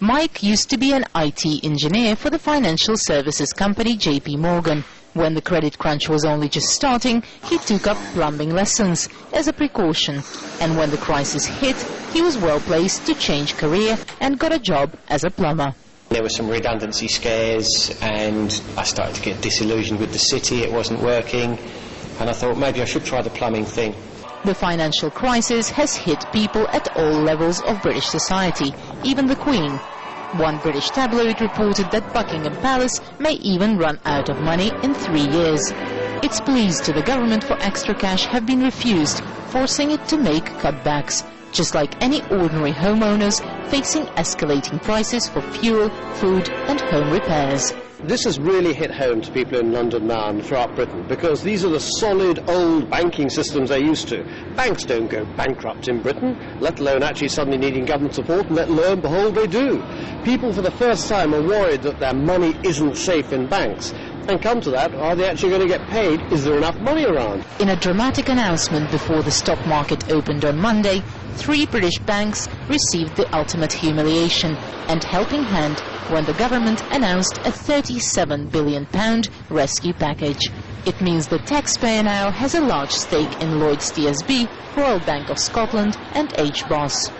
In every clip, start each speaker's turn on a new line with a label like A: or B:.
A: Mike used to be an IT engineer for the financial services company JP Morgan. When the credit crunch was only just starting, he took up plumbing lessons as a precaution. And when the crisis hit, he was well placed to change career and got a job as a plumber.
B: There were some redundancy scares and I started to get disillusioned with the city. It wasn't working and I thought maybe I should try the plumbing thing.
A: The financial crisis has hit people at all levels of British society, even the Queen. One British tabloid reported that Buckingham Palace may even run out of money in 3 years. Its pleas to the government for extra cash have been refused, forcing it to make cutbacks, just like any ordinary homeowners facing escalating prices for fuel, food and home repairs.
C: This has really hit home to people in London now and throughout Britain, because these are the solid old banking systems they're used to. Banks don't go bankrupt in Britain, let alone actually suddenly needing government support, and then lo and behold they do. People for the first time are worried that their money isn't safe in banks. And come to that, are they actually going to get paid? Is there enough money around?
A: In a dramatic announcement before the stock market opened on Monday, 3 British banks received the ultimate humiliation and helping hand when the government announced a £37 billion rescue package. It means the taxpayer now has a large stake in Lloyds TSB, Royal Bank of Scotland and HBOS.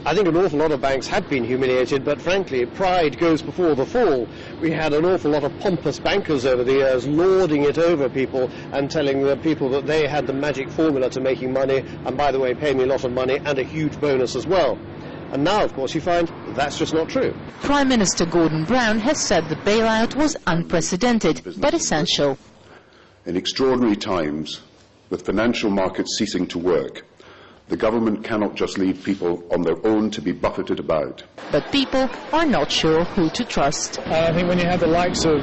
C: I think an awful lot of banks had been humiliated, but frankly, pride goes before the fall. We had an awful lot of pompous bankers over the years lording it over people and telling the people that they had the magic formula to making money, and by the way, pay me a lot of money and a huge bonus as well. And now, of course, you find that's just not true.
A: Prime Minister Gordon Brown has said the bailout was unprecedented, but essential.
D: In extraordinary times, with financial markets ceasing to work, the government cannot just leave people on their own to be buffeted about.
A: But people are not sure who to trust.
E: I think when you have the likes of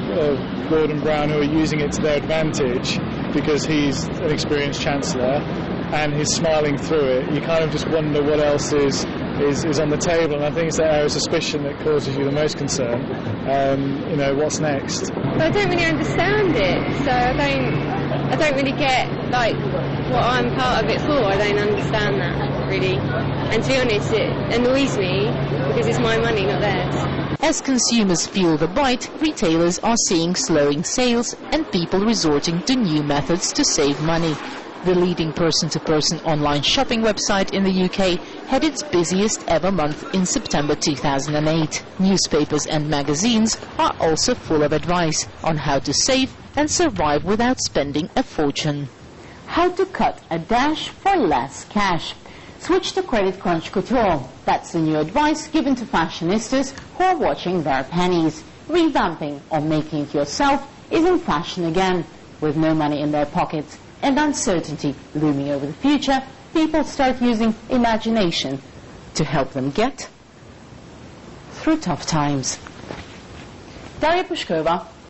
E: Gordon Brown who are using it to their advantage because he's an experienced Chancellor and he's smiling through it, you kind of just wonder what else is on the table, and I think it's that area of suspicion that causes you the most concern. You know, what's next?
F: But I don't really understand it, so I don't really get like what I'm part of it for. I don't understand that really, and to be honest, it annoys me because it's my money, not theirs.
A: As consumers feel the bite, retailers are seeing slowing sales and people resorting to new methods to save money. The leading person-to-person online shopping website in the UK had its busiest ever month in September 2008. Newspapers and magazines are also full of advice on how to save and survive without spending a fortune. How to cut a dash for less cash. Switch to Credit Crunch Couture. That's the new advice given to fashionistas who are watching their pennies. Revamping or making it yourself is in fashion again. With no money in their pockets and uncertainty looming over the future, people start using imagination to help them get through tough times. Daria Pushkova,